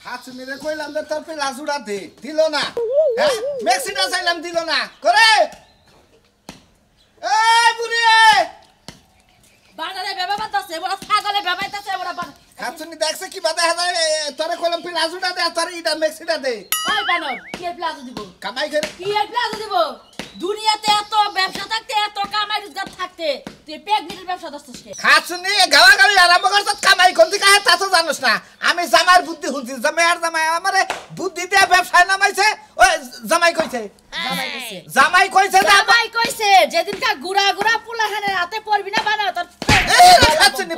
খাচুনিরে কইলাম যে তোর পেলাস উড়াতে দিল না হ্যাঁ মেক্সিটা চাইলাম দিল না করে এই বুড়ি বানারে বেবা বাতাছে বড় ছাগলে বেবাইতাছে বড় খাচুনি দেখছে কি বাদে হাজার তোরে কইলাম পেলাস উড়াতে আর তোর ইটা মেক্সিটা দে ওই বানর কি এর প্লাজো দিব কামাই করে কি এর প্লাজো দিব দুনিয়াতে এত ব্যবসা থাকতে এত কামাই রোজগার থাকতে তুই প্রেগনেন্টের ব্যবসা দছস কে খাচুনি গালাগালি আরম্ভ করছ কামাই কোনটি কাহে তা তো জানোস না আমি জামাইর বুদ্ধি শুনছি জামাই আমারে বুদ্ধি দিয়ে ব্যবসায় নামাইছে ওই জামাই কইছে জামাই কইছে যেদিন কা গুড়া গুড়া পুলাহানের হাতে পড়বি না বানা তোর খাচুনি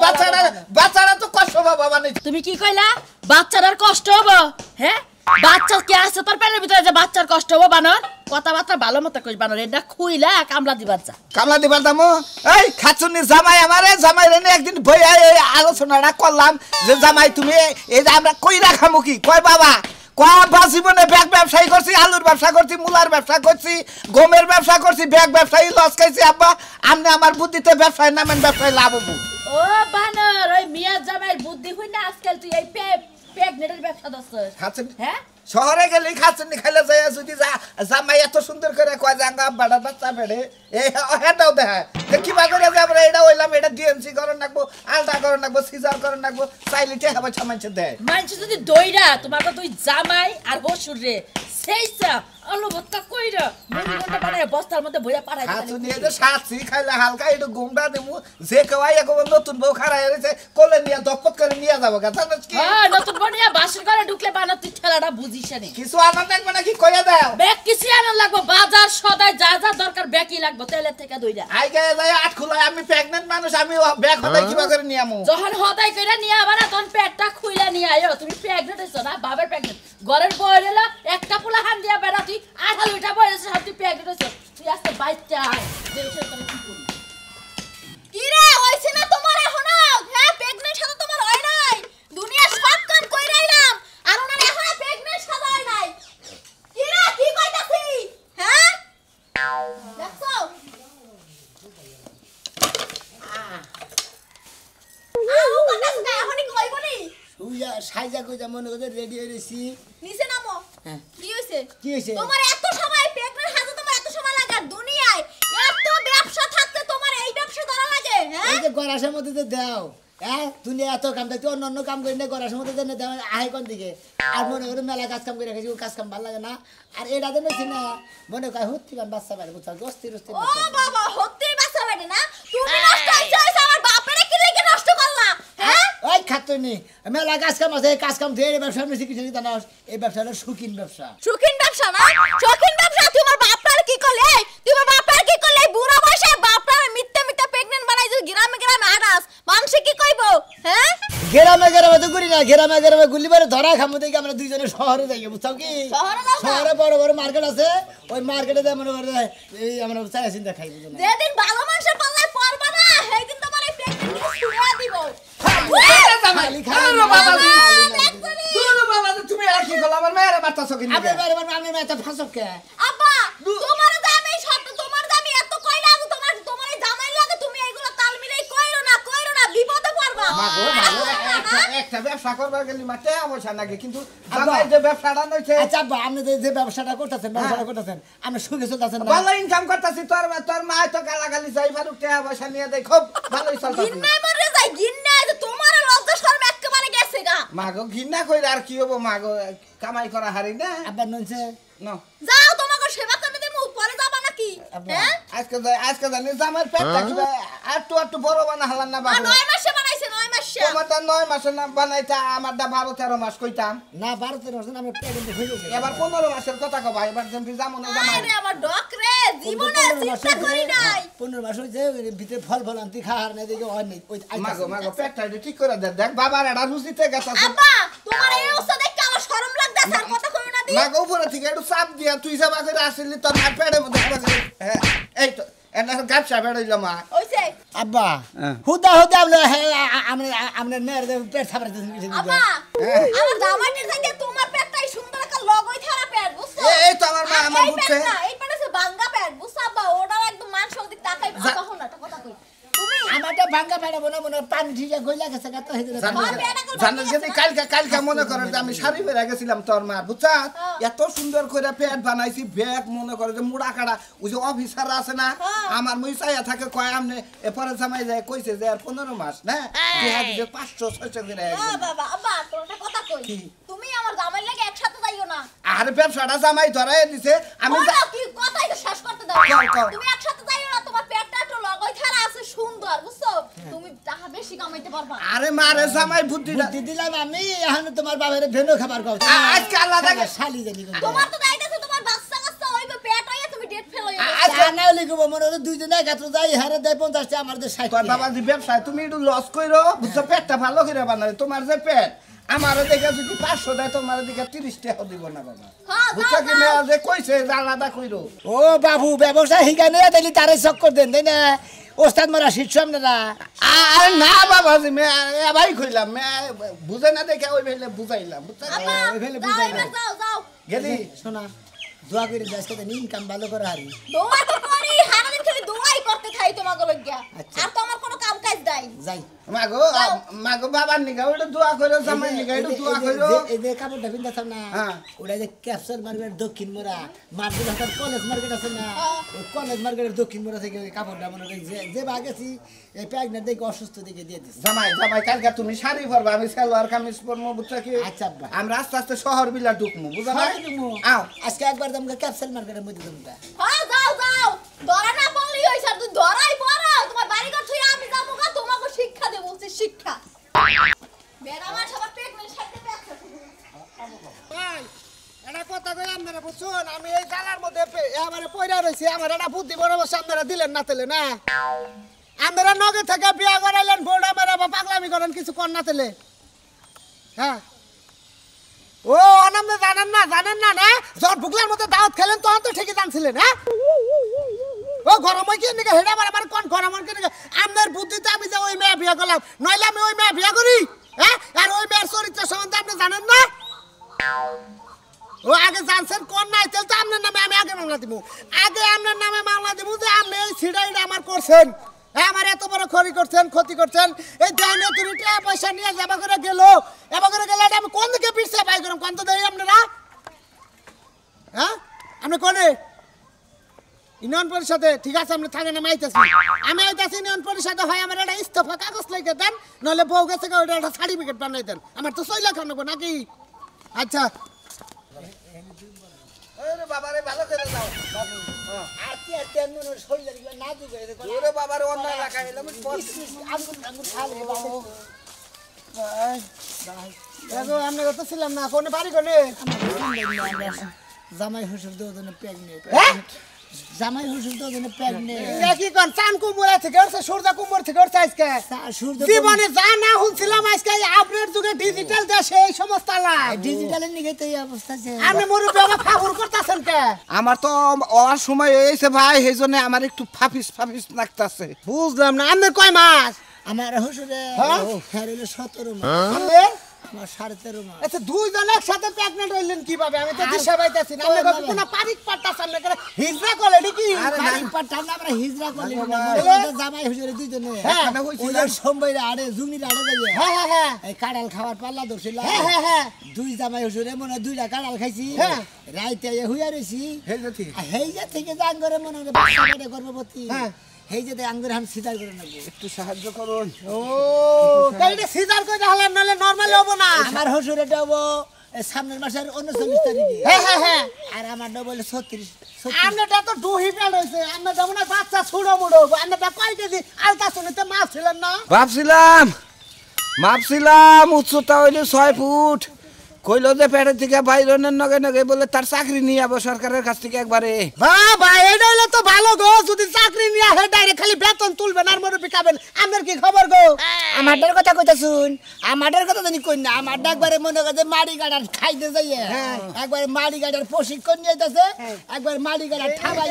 বাচ্চারা তো কষ্ট বাবা মানে তুমি কি কইলা বাচ্চার কষ্ট হবে হ্যাঁ বাচ্চা কি আছে তোর পেটের ভিতরে যে বাচ্চার কষ্ট হবে বানর কথাবার্তা ভালো মতো কইস বানর এটা খুইলা কামলা দিবার যা কামলা দিবার দামো এই খাচুনি জামাই আমারে জামাই রে একদিন ভইয়া এই আলোচনাটা করলাম যে জামাই তুমি এই যে আমরা কই রাখামু কি কয় বাবা কয় জীবনে ব্যাগ ব্যবসায়ী করছি আলুর ব্যবসা করছি মুলার ব্যবসা করছি গমের ব্যবসা করছি ব্যাগ ব্যবসায়ী লস খাইছি আব্বা আপনি আমার বুদ্ধিতে ব্যবসায় নামেন ব্যবসায় লাভ হবো ও বানর ওই মিয়া জামাইয়ের বুদ্ধি হই না আজকাল তুই এই প্রেগনেন্টের ব্যবসা দছস খাচুনি হ্যাঁ শহরে গেলে খাচুনি খাইলে যায় যদি জামাই এত সুন্দর করে কয় যে আঙ্গা বাড়া বাচ্চা বেড়ে এই হেটাও দেখা কি বাজারে যে আমরা এটা হইলাম এটা ডিএমসি করন রাখবো আলটা করন রাখবো সিজার করন রাখবো চাইলিটে হবে ছামাইছে দেয় মানছে যদি দইরা তোমার তো তুই জামাই আর বসুর রে সেইসা অলবত্তা কইরা মুড়িটা বানায় বস্তার মধ্যে ভইরা পাঠাই দিই খাচুনি এই যে সাতছি খাইলে হালকা একটু গুমড়া দেবো যে কেউই একবার নতুন বউ খারাই হয়েছে কোলে নিয়ে দপত করে নিয়ে যাবো গা জানিস কি হ্যাঁ নতুন বনিয়া বাসন করে ঢুকলে বানা তুই ঠেলাটা বুঝিস না কিছু আনা লাগবে নাকি কইয়া দাও ব্যাগ কিছু আনা লাগবে বাজার সদাই যা যা দরকার ব্যাগই লাগবে তেলের থেকে দইরা আই গায়ে যায় আট খুলায় আমি প্রেগন্যান্ট মানুষ আমি ব্যাগ হতে কিবা করে নিয়ে আমু যখন হদাই কইরা নিয়ে আবার তখন পেটটা খুইলা নিয়ে আইও তুমি প্রেগনেন্ট হইছো না বাবার প্রেগনেন্ট ঘরের বই হলো একটা পোলা হান দিয়া বেড়া তুই 28টা বই হইছে সব তুই প্রেগনেন্ট হইছো তুই আজকে বাইচ্চা দেখছ তুমি কি করবি কি রে হইছে না তোমার এখনো হ্যাঁ প্রেগন্যান্ট সাথে তোমার হয় নাই দুনিয়া সব কাম কইরাইলাম আর ওনার এখনো প্রেগন্যান্ট সাথে হয় নাই কি রে কি কইতাছি হ্যাঁ দেখছো আও কইতাছ না এখনই কইবনি সুইয়া সাইজা কইজা মনে করে রেডি হইছি নিচে নামো হ্যাঁ কি হইছে কি হইছে তোমার এত সময় প্রেগন্যান্ট হাজে তোমার এত সময় লাগে আর দুনিয়ায় এত ব্যবসা থাকতে তোমার এই ব্যবসা ধরা লাগে হ্যাঁ এই যে গরাসের মধ্যে যে দাও হ্যাঁ দুনিয়া এত কাম দেয় অন্য কাম করি না গরাসের মধ্যে দেন দাও আয় কোন দিকে আর মনে করে মেলা কাজ কাম করে রেখেছি কাজ কাম ভালো লাগে না আর এটা দেন না মনে কয় হচ্ছে কাম বাচ্চা বাইরে বুঝছো গস্তি রস্তি ও বাবা হতেই বাচ্চা বেটে না তুমি নষ্ট হইছো আমার বাপেরে কি লেগে নষ্ট করলা হ্যাঁ ওই খাতুনি মেলা কাজ কাম আছে কাজ কাম ধরে এই ব্যবসা বেশি কিছু জানো এই ব্যবসা হলো শৌখিন ব্যবসা শৌখিন ব্যবসা না শৌখিন ব্যবসা তোমার বাপটার কি করলে তোমার বাপটার কি করলে বুড়া বয়সে বাপটার মিথ্যা মিথ্যা প্রেগন্যান্ট বানাই যে গ্রামে গ্রামে আড়াস মানুষ কি কইবো হ্যাঁ গ্রামে তো করি না গ্রামে গুলি বারে ধরা খামু দেখি আমরা দুইজনে শহরে যাই বুঝছো কি শহরে বড় বড় মার্কেট আছে ওই মার্কেটে যা মনে করে এই আমরা চাই চিন্তা খাই বুঝো না যেদিন ভালো মানুষের পাল্লায় পড়বা না সেই দিন তোমার এই প্রেগন্যান্ট ছুড়ে দিব খালি খালি বাবা তুমি আর কি করলা আমার মেয়ের বাচ্চা কি আমি মেয়েটা ফাঁসক কে আব্বা তোমার দামে সব তোমার দামে এত কইলা আমি তোমার এই জামাই লাগে তুমি এইগুলো তাল মিলাই কইরো না বিপদে পড়বা মাগো একটা ব্যবসা করবার গেলি মাঠে অবশ্য নাকি কিন্তু জামাই যে ব্যবসাটা নইছে আচ্ছা আব্বা আপনি যে ব্যবসাটা করতেছেন আপনি সুখে চলতেছেন না ভালো ইনকাম করতেছি তোর মা তো গালাগালি চাই ফারুক টাকা পয়সা নিয়ে দেয় খুব ভালোই চলতেছে গিন্না মরে যাই গিন্না যে তোমার লজ্জা শরম একেবারে গেছে গা মাগো ঘৃণা কইরা আর কি হবো মাগো কামাই করা হারি না আব্বা নইছে না যাও তোমাকে সেবা করে দেবো পরে যাবা নাকি হ্যাঁ আজকে জানি জামার পেটটা কি একটু বড় বানা হলাম না বাবু 9 মাসে বানাইছে 9 মাসে তোমারটা 9 মাসে না বানাইতা আমারটা 12-13 মাস কইতাম না 12-13 মাস না আমি প্রেগন্যান্ট হয়ে গেছি এবার 15 মাসের কথা কও ভাই এবার যেমন জামু না জামাই আরে আমার ডক রে জীবনে চিন্তা করি নাই 15 মাস হইছে ভিতরে ফল আনতি খাওয়ার না দেখে হয় নাই ওই মাগো পেটটা ঠিক করে দেখ বাবার এটা রুচিতে গেছে আব্বা তোমার এই অবস্থা দেখে আমার শরম লাগতাছে আর কথা কই না দি মাগো উপরে থেকে একটু চাপ দিয়া তুই যাবা করে আসলি তোর মার পেটের মধ্যে হ্যাঁ এই তো এনার গাবসা বেড়াইল মা হইছে আব্বা হুদা আমরা মেয়ের পেট ছাপড়া দিয়েছেন আব্বা আমার জামাইটার থেকে তোমার পেটটাই সুন্দর একটা লগই থারা পেট বুঝছো এই তো আমার মা আমার বুঝছে এই পেটে সে বাঙ্গা পেট বুঝছো আব্বা ওটা একদম মান সৌদি তাকাই কখন না কথা কই তুমি আমারটা ভাঙ্গা পেড়া মনে মনে পানি ঠিকা গইলা গেছে তো হেদে জানেন যদি কালকে মনে করেন যে আমি শাড়ি পরে গেছিলাম তোর মার বুঝছা এত সুন্দর করে পেট বানাইছি ব্যাগ মনে করে যে মুড়া কাটা ওই যে অফিসার আছে না আমার মই চাইয়া থাকে কয় আমনে এরপরে জামাই যায় কইছে যে আর 15 মাস না দেয়া দিছে 500 600 করে বাবা আব্বা তোরটা কথা কই তুমি আমার জামাই লাগে একসাথে যাইও না আর ব্যবসাটা জামাই ধরাই দিছে আমি কি কথাই তো শেষ করতে দাও তুমি একসাথে যাইও না তোমার পেটটা একটু লগই খারা আছে সুন্দর বুঝছো তুমি টাকা বেশি কামাইতে পারবা আরে মারে জামাই বুদ্ধি দিলাম আমি এখন তোমার বাবার ভেনো খাবার খাও আজকে আল্লাহ দেখে শালি জানি তোমার তো দাইতাছে তোমার বাচ্চা কাচ্চা হইবে পেট হইয়া তুমি ডেট ফেল হইয়া আচ্ছা নাও লিখবো মনে হলো দুইজনে একাত্র যাই হারে দেয় 50 টা আমাদের 60 তোর বাবা যে ব্যবসায় তুমি একটু লস কইরো বুঝছো পেটটা ভালো করে বানালে তোমার যে পেট আমারও দেখে যদি 500 দেয় তোমার দিকে 30 টাকা দিব না বাবা বুঝছো কি মেয়া যে কইছে যে আলাদা কইরো ও বাবু ব্যবসা হিগানে দিলি তারে চক্কর দেন তাই না ওস্তাদ মারা শিষ্য আপনারা আরে না বাবা যে মে ভাই কইলাম মে বুঝে না দেখে ওই ভেলে বুঝাইলাম বুঝছো ওই ফেলে বুঝাইলাম যাও যাও গেলি শোনা দোয়া করে আজকে তো ইনকাম ভালো করে হারি দোয়া তো করি সারাদিন খালি দোয়াই করতে থাই তোমাকে লজ্ঞা আচ্ছা। আর তো আমার কোনো কাম কাজ নাই যাই মাগো বাবার নিগা ওটা দোয়া কইরো জামাই নিগা এটা দোয়া কইরো এই যে কাপড়টা পিন্দাছ না হ্যাঁ। ওটা যে ক্যাপসুল মার্কেট দক্ষিণ মোড়া মার্কেট হাতার কলেজ মার্কেট আছে না ওই কলেজ মার্কেটের দক্ষিণ মোড়া থেকে ওই কাপড়টা মনে হয় যে বাগেছি এই প্যাগনেট দেখে অসুস্থ দেখে দিয়ে দিছি জামাই কালকে তুমি শাড়ি পরবা আমি সালোয়ার কামিজ পরবো বুঝছো কি আচ্ছা আব্বা আমরা আস্তে আস্তে শহর বিলা ঢুকমু বুঝা না আও আজকে একবার তোমাকে ক্যাপসুল মার্কেটের মধ্যে তোমরা হ্যাঁ যাও যাও ধরা না পড়লি হইছে তুই ধরাই পড়ো তোমার বাড়ি ঘর থুই আমি যাবো গা তোমাকে শিক্ষা দেব বলছি শিক্ষা বেড়ামার সবার প্রেগন্যান্ট সাথে ব্যবসা ভাই এটা কথা কই আপনারা বুঝুন আমি এই জালার মধ্যে এবারে পয়রা রইছি আমার এটা বুদ্ধি বড় বসে আপনারা দিলেন না তেলে না আপনারা নগে থেকে বিয়া করাইলেন বোড়া মেরা বা পাগলামি করেন কিছু কর না তেলে হ্যাঁ ও অনামে জানেন না না যখন বুকলার মধ্যে দাওয়াত খেলেন তখন তো ঠিকই জানছিলেন হ্যাঁ ও গরম কি নিকে হেডা আমার কোন গরম কি নিকে আপনার বুদ্ধিতে আমি যে ওই মেয়ে বিয়া করলাম নইলে আমি ওই মেয়ে বিয়া করি হ্যাঁ আর ওই মেয়ের চরিত্র সম্বন্ধে আপনি জানেন না ও আগে জানছেন কোন নাই তাহলে তো আপনার নামে আমি আগে মামলা দিব আগে আপনার নামে মামলা দিব যে আপনি এই ছিড়াইটা আমার করছেন আমার এত বড় ক্ষতি করছেন এই দেনে তুমি টাকা পয়সা নিয়ে যাবা করে গেল এবা করে গেলে আমি কোন দিকে পিছছে ভাই করম কোন তো দেই আপনারা হ্যাঁ আপনি কোনে ইউনিয়ন পরিষদে ঠিক আছে আপনি থাকেন আমি আইতাছি ইউনিয়ন পরিষদে হয় আমার একটা ইস্তফা কাগজ লিখে দেন নলে বউ গেছে ওটা একটা সার্টিফিকেট বানাই দেন আমার তো 6 লাখ নেবো নাকি আচ্ছা আরে বাবারে ভালো করে দাও বাবু আর কি তেন শরীরে না দিবে ওরে বাবারে অন্য এলাকা এলাম আঙ্গুর খালে বাবু দেখো আমি তো ছিলাম না কোনে বাড়ি কোনে জামাই হুসুর দুজনে প্রেগনেন্ট জামাই হুসুর দুজনে প্রেগনেন্ট কি কোন চান কুমড়া থেকে ওর সূর্য কুমড় থেকে ওর আজকে সূর্য জীবনে যা না শুনছিলাম আজকে আপডেট যুগে ডিজিটাল দেশে এই সমস্ত আলাপ ডিজিটালের নিগে তো এই অবস্থা আছে আপনি মরু বাবা ফাগুর করতেছেন কে আমার তো ওর সময় হয়েছে ভাই সেইজন্য আমার একটু ফাফিস লাগতাছে বুঝলাম না আপনি কয় মাস আমার হুসুরে হ্যাঁ? হ্যাঁ 17 মাস আপনি আমার 13.5 মাস আচ্ছা দুইজন একসাথে প্রেগন্যান্ট হইলেন কিভাবে আমি তো দিশা পাইতাছি না আপনি কত কোন পারিক পাট্টা সামনে করে হিজরা করলে নাকি বাড়ি পাঠাম না আমরা হিজরা করলি না জামাই হুজুরে দুইজনে হ্যাঁ, ওই সম্বইরা আড়ে জুগনির আড়ে যাইয়া হ্যাঁ এই কাঁড়াল খাওয়ার পাল্লা ধরছিল হ্যাঁ দুই জামাই হুজুরে মনে হয় দুইটা কাঁড়াল খাইছি হ্যাঁ। রাইতে হুইয়া রইছি হেলতে ঠিক হেইজা থেকে জান করে মনে হয় বাচ্চা বেড়ে গর্ভবতী হ্যাঁ। হেইজা তে আঙ্গুর হাম সিধার করে নেব একটু সাহায্য করুন ও তাইলে সিজার কই হলেন নলে নরমাল হবে না আমার হুজুরে দেবো সামনের মাসের 39 তারিখে হ্যাঁ আর আমার দেবো 36 আমনেটা তো দুহি পেট হইছে আমনে যাব না বাচ্চা ছুড়ো মুড়ো আমনেটা কয় কেজি আলতা শুনিতে মাছ ছিলেন না ভাবছিলাম উচ্চতা হইলো 6 ফুট কইলো যে পেটের থেকে বাইরনের নগে নগে বলে তার চাকরি নিয়ে যাবো সরকারের কাছ থেকে একবারে বাবা এটা হইলে তো ভালো গো যদি চাকরি নিয়ে আসে ডাইরেক্ট খালি বেতন তুলবেন আর মরে পিকাবেন আপনার কি খবর গো আমাদের কথা কইতা শুন আমাদের কথা জানি কই না আমার একবারে মনে করে মাড়ি গাড়ার খাইতে যাইয়ে একবারে মাড়ি গাড়ার প্রশিক্ষণ নিয়েছে একবার মাড়ি গাড়ার ঠাবাই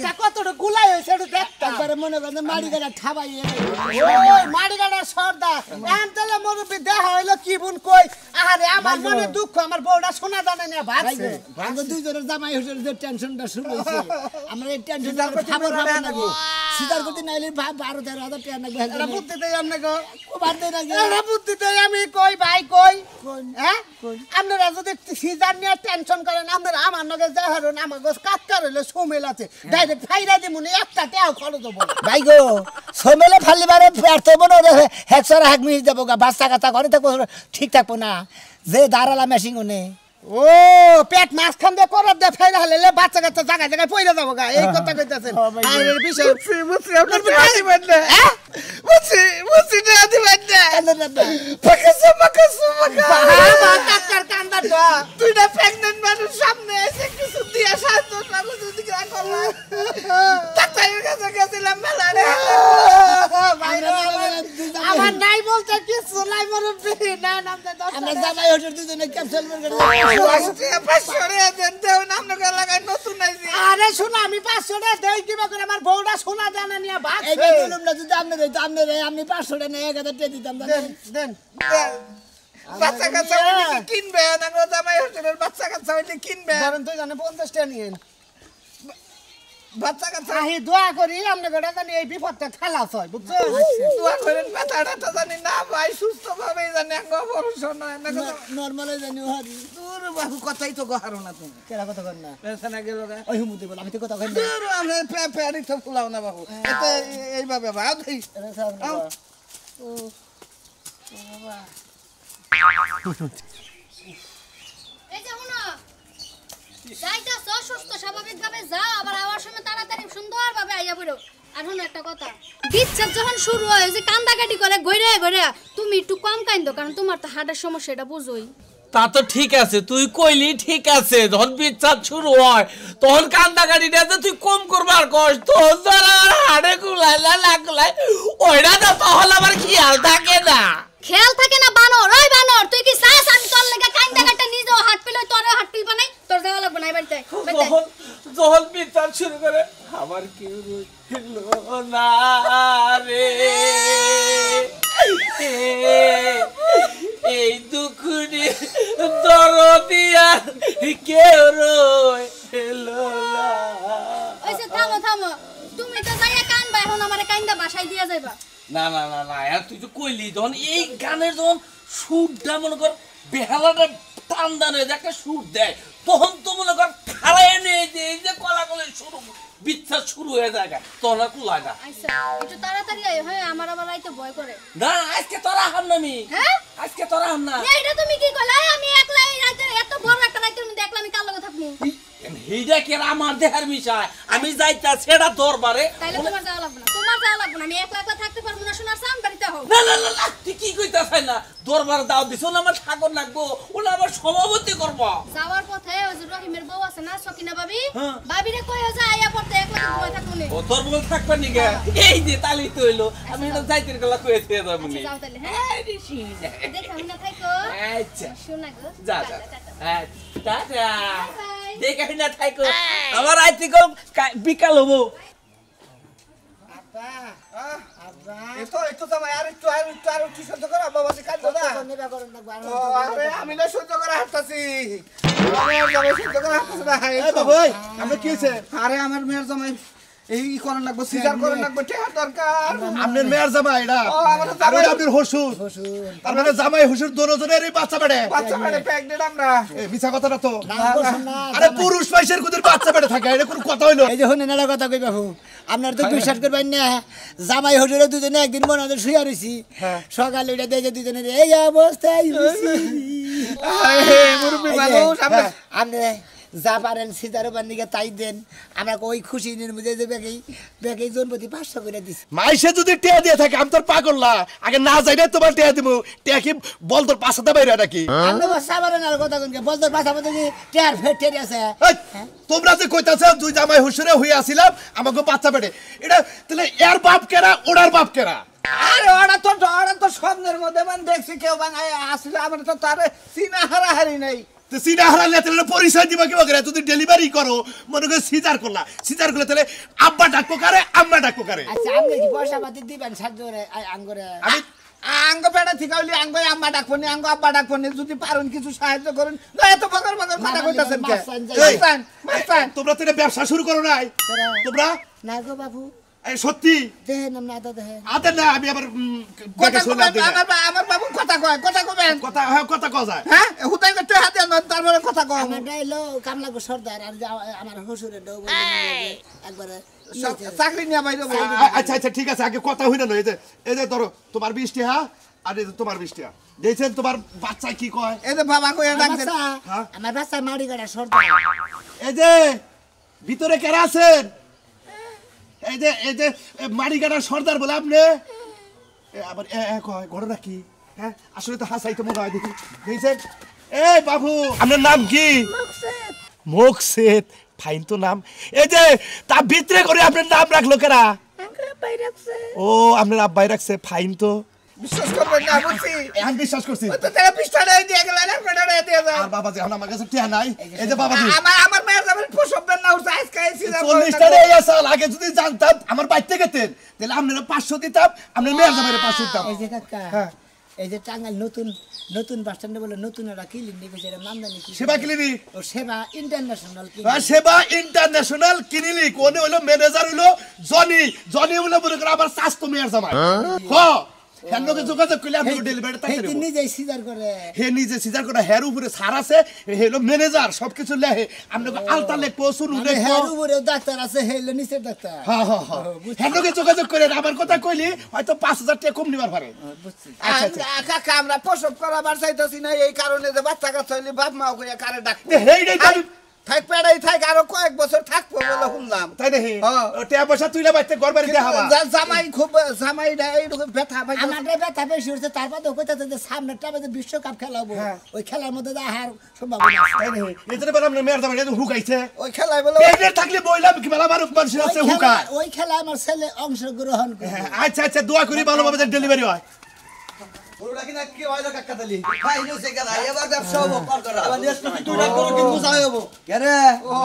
না কতটা গুলাই হইছে একটু দেখতা একবারে মনে করে মাড়ি গাড়ার ঠাবাই ওই মাড়ি গাড়ার সর্দার এন তেলে মুরব্বি দেখা হইলো কি বুন কই আরে আমার মনে দুঃখ আমার বউটা শোনা জানে না ভাবছে আমরা দুইজনের জামাই হুজুর যে টেনশনটা শুরু হইছে আমরা এই টেনশনটা খবর পাবো নাকি সিদার করতে নাইলে 12-13,000 টাকা লাগবে এটা বুদ্ধি দেই আমনে গো কোবার দেই নাকি এটা বুদ্ধি দেই আমি কই ভাই কই হ্যাঁ আপনারা যদি সিজার নিয়ে টেনশন করেন আপনারা আমার নগে যা হারুন আমার গোস কাটকার হইলে সোমেল আছে ডাইরেক্ট ফাইরা দিমুনি একটা টাও খরচ হবো ভাই গো সোমেলে ফালিবারে ব্যর্থ বনো রে হেক্সরা হাক মিস দেবো গা বাচ্চা কাচ্চা ঘরে থাকবো ঠিক থাকবো না যে দাঁড়ালা মেশিং ওনে ও পেট মাছ খান দিয়ে করার দিয়ে ফাইরা হলে বাচ্চা কাচ্চা জায়গায় জায়গায় পইরা যাবো গা এই কথা কইতাছেন আর এর বিষয় বুঝছি আপনার দিবেন না বুঝছি না দিবেন না পাকাসু কাকার কান্দা তো তুইটা প্রেগন্যান্ট মানুষ সামনে এসে কিছু দিয়া সাহায্য না যদি কি করলা ডাক্তারের কাছে গেছিলাম মেলা রে আমার নাই বলতে কিছু নাই মুরব্বি না নামতে দশ আমরা জামাই হুজুর দুজনে ক্যাপসুল বের করে আরে শোনো আমি 500 টাকা দেই কিবা করে আমার বউটা সোনা জানা নিয়ে ভাগছে এই বলুম না যদি আপনি দেই তো আপনি 500 টাকা নিয়ে 1000 টাকা দিতাম দেন বাচ্চা কাচ্চা কিনবে না গো জামাই হোটেলের বাচ্চা কাচ্চা হইলে কিনবে ধরেন তুই জানে 50 টাকা নিয়েন বাচ্চা কাচ্চা আহি দোয়া করি আপনি গোটা জানি এই বিপদটা খালাস হয় বুঝছো দোয়া করেন ব্যথাটা তো জানি না ভাই সুস্থ ভাবে জানি আঙ্গ অপারেশন হয় না নরমালে জানি হারি দূর বাবু কথাই তো গহারো না তুমি কেরা কথা কর না পেছনে গেল গা ওই হুমুতে বল আমি তো কথা কই না দূর আমরা পেয়ারি তো ফুলাও না বাবু এতে এইভাবে ভাব দেই এই যে শুনো যাইতাছ সুস্থ স্বাভাবিক ভাবে যাও আবার আওয়ার সময় তাড়াতাড়ি সুন্দর ভাবে আইয়া পড়ো আর শুনো একটা কথা বিচ্ছেদ যখন শুরু হয় যে কান্দাকাটি করে গইরে গইরে তুমি একটু কম কাইন্দো কারণ তোমার তো হার্টের সমস্যা এটা বুঝোই তা তো ঠিক আছে তুই কইলি ঠিক আছে যখন বিচ্ছাদ শুরু হয় তখন কান্দাকাটিটা তুই কম করবার কষ্ট তোর দ্বারা হাড়ে গুলাইলা লাগলাই ওইটা তো তখন আবার খেয়াল থাকে না খেয়াল থাকে না বানর ওই বানর তুই কি চাস আমি তোর লাগা কান্দাকাটি নিজেও হাট পিল তোর হাট পিল বানাই তোর যাওয়া লাগবে না বাড়িতে যখন বিচ্ছাদ শুরু করে আমার কেউ রইল না রে এই দুঃখনি দরদিয়া কেউ রইল না ওইসে থামো থামো তুমি তো যাইয়া কানবা এখন আমারে কান্দা বাসায় দিয়া যাইবা না না না না আর তুই তো কইলি যখন এই গানের যখন সুরটা মনে কর বেহালাটা টান দান হয়ে একটা সুর দেয় তখন তো মনে কর খাড়ায় নিয়ে এই যে কলাকলের শুরু বিচ্ছাদ শুরু হয়ে যায় তখন আর কুলায় না আচ্ছা একটু তাড়াতাড়ি আয় হ্যাঁ আমার আবার আইতে ভয় করে না আজকে তোরা হাম না আমি হ্যাঁ আজকে তোরা হাম না এটা তুমি কি কইলা আমি একলা এই রাতে এত বড় একটা রাতের মধ্যে একলা আমি কার লগে থাকবো এইটা কি আমার দেহের বিষয় আমি যাইতা সেটা দরবারে তাইলে তোমার যাওয়া লাগবে না তোমার যাওয়া লাগবে না আমি একলা একলা থাকতে পারবো না শোনার সাম বাড়িতে হও না না না তুই কি কইতাছ না দরবারে দাও দিছ না আমার ঠাকুর লাগবো ওলা আবার সভাপতি করব যাওয়ার পথে ওই যে রহিমের বউ আছে না সকিনা ভাবি হ্যাঁ। ভাবিরে কইও যে আইয়া পড়তে একলা বই থাকবো না ও তোর বল থাকবা নি গে এই যে তালি তো হইলো আমি এটা যাইতের গলা কইতে যাবো নি যাও তাইলে হ্যাঁ দেখো না থাকো আচ্ছা শোনা গো যা যা টাটা বাই দেখে না থাকো আমার আইতে গো বিকাল হবো একটু জামাই আর একটু সহ্য করো বাবা কাঁদো না নেবা করেন না আরে আমি না সহ্য করে হাঁটতাছি সহ্য করে হাঁটতাছি না বাবু আমরা কি হইছে আরে আমার মেয়ের জামাই এই করার লাগবে সিজার করার লাগবে টেহার দরকার আপনার মেয়ের জামাই এটা ও আমার আর জামাই ওটা আপনার শ্বশুর তার মানে জামাই শ্বশুর দুজনের এই বাচ্চা বেড়ে বাচ্চা মানে প্রেগনেন্ট আমরা এই মিছা কথাটা তো না আরে পুরুষ পয়সার কুদের বাচ্চা বেড়ে থাকে এটা কোনো কথা হইলো এই যে শুনেন একটা কথা কই বাবু আপনার তো বিশ্বাস করবেন না জামাই হুজুরে দুজনে একদিন মনে হয় শুয়ে রইছি সকালে উঠে দেখে দুজনে এই অবস্থায় মুরব্বি মানুষ আমরা আপনি যা পারেন সিজারও বান্দিকে তাই দেন আমরা ওই খুশি মধ্যে যে বেগে জনপতি 500 করে দিছি মাইসে যদি টিয়া দিয়ে থাকে আমি তোর পাগল না আগে না যাই না তোমার টিয়া দিব টিয়া কি বল তোর পাশাতে বাইরে নাকি আপনি সাবারেন আর কথা কোনকে বলতোর পাশাপাশি কি টিয়ার ফেটে আছে এই, তোমরা যে কইতাছ দুই জামাই হুসুরে হয়ে আসিলাম আমাকে বাচ্চা বেড়ে এটা তাহলে এর বাপ কেরা ওড়ার বাপ কেরা আরে ওরা তো স্বপ্নের মধ্যে মানে দেখছি কেউ বাঙায় আসলে আমার তো তার চিনা হারাহারি নাই তো সিনা হারালে তাহলে পরিচয় দিবা কি বকরে তুমি ডেলিভারি করো মনে করে সিজার করলে তাহলে আব্বা ডাকবো কারে আম্মা ডাকবো কারে আচ্ছা আপনি কি পয়সা পাতি দিবেন সাহায্য করে আঙ্গরে আঙ্গ পেড়া থিকাউলি আঙ্গ আম্মা ডাকবনি আঙ্গ আব্বা ডাকবনি যদি পারুন কিছু সাহায্য করুন এত বকর বকর কথা কইতাছেন কে মাস্তান তোমরা তো এটা ব্যবসা শুরু করো নাই তোমরা না গো বাবু এই সত্যি দেখেন আমরা আদা দেখেন আদে না আমি আবার কথা কবেন আমার বাবু কথা কবেন কথা কওয়া যায় হ্যাঁ হুতাই করতে হাতে তারপরে কথা কও আমার ডাইলো কামলা গো সর্দার আর আমার শ্বশুরের ডৌ একবারে চাকরি নিয়ে বাইরে আচ্ছা আচ্ছা ঠিক আছে আগে কথা হইনা নয় এই যে ধরো তোমার 20 টাকা আর এই যে তোমার 20 টাকা দেখছেন তোমার বাচ্চা কি কয় এই যে বাবা কইয়া ডাকছেন আমার বাচ্চা মারি গাড়া সর্দার এই যে ভিতরে কেরা আছেন এই যে মারিগাড়ার সর্দার বলে আপনি আবার কয় ঘটনা কি হ্যাঁ আসলে তো হাসাই তো মনে হয় দেখি দেখছেন এই বাবু আপনার নাম কি মোকসেদ ফাইন তো নাম এই যে তা ভিতরে করে আপনার নাম রাখলো কেরা ও আপনার আব্বাই রাখছে ফাইন তো বিশ্বাস করবেন না বুঝছি আমি বিশ্বাস করছি তো তারা পিস্তাটা দিয়ে গেলেন আর পেটাটা দিয়ে দাও আর বাবাজি এখন আমার কাছে টিয়া নাই এই যে বাবাজি আমার মেয়ের যাবেন পোষবেন না উঠে আজকে এসে 40 টাকা এই সাল আগে যদি জানতাম আমার বাইতে গেতেন তাহলে আপনারা 500 দিতাম আপনার মেয়ের জামাইরে 500 দিতাম এই যে কাকা হ্যাঁ এই যে টাঙ্গাইল নতুন বাস স্ট্যান্ডে বলে নতুন একটা ক্লিনিক হয়েছে এর নাম জানি কি সেবা ক্লিনিক ও সেবা ইন্টারন্যাশনাল সেবা ইন্টারন্যাশনাল ক্লিনিক ওনে হলো ম্যানেজার হলো জনি বলে মনে করে আমার স্বাস্থ্য মেয়ের জামাই হ্যাঁ হেনকে যোগাযোগ করলে আমি ডেলিভারি তাই এই নিজেই সিজার করে হে নিজে সিজার করে হের উপরে সার আছে হে হলো ম্যানেজার সবকিছু লেহে আপনাকে আলতা লেখ পৌঁছুন হের উপরে ডাক্তার আছে হেলে নিচের ডাক্তার হ্যাঁ হেনকে যোগাযোগ করে আমার কথা কইলি হয়তো 5000 টাকা কম নিবার পারে আচ্ছা কাকা আমরা প্রসব করাবার চাইতেছি না এই কারণে যে বাচ্চা কাচ্চা হইলে বাপ মা কইয়া কারে ডাকতে হেইডাই থাক পেড়াই থাক আরো কয়েক বছর থাকবো বলে শুনলাম তাই দেখি টাকা পয়সা তুইলা বাইতে ঘর বাড়ি দেখাবা জামাই খুব জামাইটা এইরকম ব্যথা পাই আমাদের ব্যথা বেশি হচ্ছে তারপর তো কইতাছে যে সামনেটা আমাদের বিশ্বকাপ খেলাবো ওই খেলার মধ্যে হার সম্ভাবনা আছে তাই দেখি এজন্য বলে আমরা মেয়ের জামাই হুকাইছে ওই খেলাই বলে পেটে থাকলে বইলাম কি মেলা মানুষ মানুষ আছে হুকায় ওই খেলায় আমার ছেলে অংশগ্রহণ করে আচ্ছা দোয়া করি ভালোভাবে ডেলিভারি হয় ওরা কিনা কি হয় কাকা তালি ভাই নিছে কেন এবার ব্যবসা হবো কর করা এবার নেক্সট তুই না করো কিন্তু চাই হবো কেন ও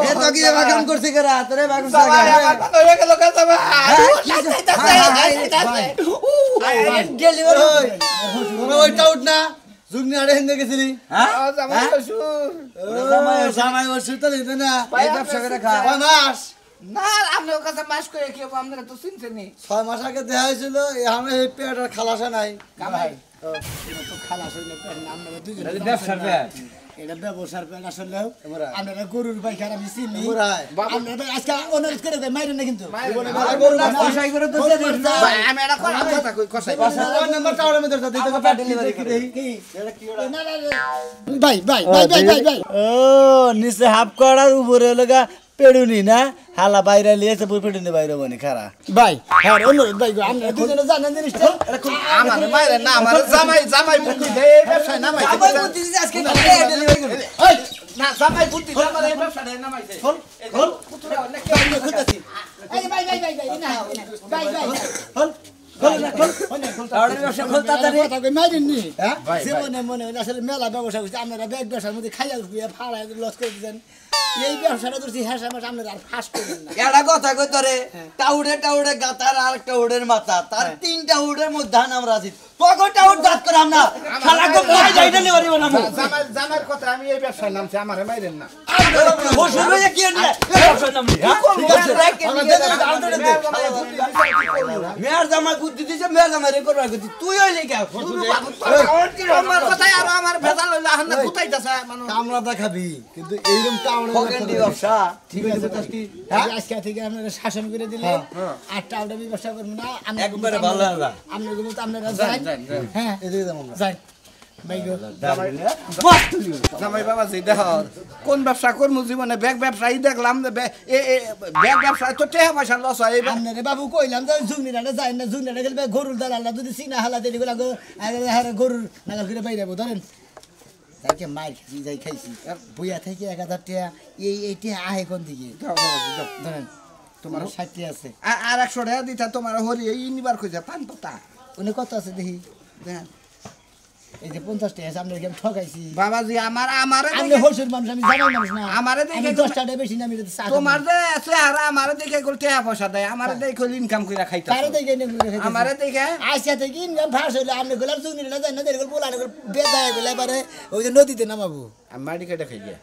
এ তো কি বাগান করছিস কেরা তোরে বাগান জামাই আমার কথা হয়ে গেল কা জামাই ডেলিভারি ওরা ওইটা উঠ না জুগনি আড়ে হেন্দে গেছিলি হ্যাঁ জামাই শ্বশুর জামাই ওর তো দিতে না এই ব্যবসা করে খা 6 মাস না আপনার কাছে মাস করে কি আপনারা তো চিনছেন নি 6 মাস আগে দেখা হয়েছিল আমরা এই পেটের খালাসা নাই কামাই তো খালাস হইলে আমরা দুজন ব্যবসার পেট এটা ব্যবসার পেট আসলে আমরা গরুর পাইকার আমি চিনি মুরাই আমরা আজকে অনুরোধ করে মাইরেন না কিন্তু গরু না পয়সাই করে তো আমি এটা কথা কই কষাই ফোন নাম্বারটা ওর মধ্যে দাও দিতে পেট ডেলিভারি করে কি এটা কি ভাই ও নিচে হাফ করার উপরে লগা পেড়ুনি না হালা বাইরে লিয়েছে বই পেড়ুনি বাইরে বনি খারা ভাই হ্যাঁ অনুরোধ ভাই আমরা দুজনে জানেন জিনিসটা আমার মাইরে না আমার জামাই বুদ্ধি দে এই ব্যবসায় নামাই আবার বুদ্ধি দিছি আজকে ডেলিভারি করবে এই না জামাই বুদ্ধি দে আমার এই ব্যবসায় নামাইছে খোল পুতুরা অনেক খুঁজতেছি এই ভাই না ভাই খোল তাড়াতাড়ি ব্যবসা খোল তাড়াতাড়ি কথা কই মাইরেন নি হ্যাঁ জীবনে মনে হলো আসলে মেলা ব্যবসা করছি আপনারা ব্যাগ ব্যবসার মধ্যে খাইয়া খুইয়া ফাড়া লস করে দিয়েছেন এই ব্যবসাটা ধরছি হ্যাঁ আমার আপনারা আর ফাঁস করবেন না এটা কথা কই তোরে টাউডে গাতার আর একটা উড়ের মাথা তার তিনটা উড়ের মধ্যে আমরা আছি তোকে টাউড দাঁত করে আমরা শালা কো মাই যাই ডেলিভারি বানাবো জামাইর কথা আমি এই ব্যবসায় নামছি আমারে মাইরেন না ও শুরু হয়ে কি না ব্যবসা নাম ঠিক আছে মেয়ার জামাই বুদ্ধি দিছে মেয়ার জামাই রে করবা কইতি তুই হইলে কি আমার কথাই আর আমার ভেজাল হইলো এখন কুতাইতাছে মানুষ কামলা দেখাবি কিন্তু এইরকম টাউডে ফকেন্ডি ব্যবসা ঠিক আছে তাস্তি আজকে থেকে আপনারা শাসন করে দিলে আর টাউডে ব্যবসা করব না আমি একবারে ভালো হবে আমরা গো তো আপনারা যাই হ্যাঁ এদিকে যাবো আমরা যাই ভাই গো জামাই বাবা জি দেখ কোন ব্যবসা করবো জীবনে ব্যাগ ব্যবসায়ী দেখলাম ব্যাগ ব্যবসায় তো টেহা পয়সা লস হয় আপনারে বাবু কইলাম যে জুগনিরাটা যাই না জুগনিরা গেলে গরুর দালালরা যদি চিনা হালা দেরি গুলা গরুর নাগাল করে বাইরাবো ধরেন যাইকে মার খাইছি যাই খাইছি বইয়া থেকে 1000 টাকা এইটা আহে কোন দিকে ধরেন তোমার 60 আছে আর 100 টাকা দিতা তোমার হরি এই নিবার কইছে পান পাতা উনি কত আছে দেখি দেখেন এই যে 50 টাকা আছে আপনাকে আমি ঠকাইছি বাবাজি আমারে আমি দেখে হলসেল মানুষ আমি জামাই মানুষ না আমারে দেখে আমি 10 টাকা বেশি না আমি চা তোমার যে আছে আর আমারে দেখে কল টাকা পয়সা দেয় আমারে দেখে ইনকাম কইরা খাইতা তারে দেখে নে করে আমারে দেখে আইসা থেকে ইনকাম ফাঁস হইলো আপনি গোলাপ জুগনি না জানেন না দেখো বলা না বেদায় গেলে এবারে ওই যে নদীতে নামাবো আমি মাটি কেটে খাই গিয়া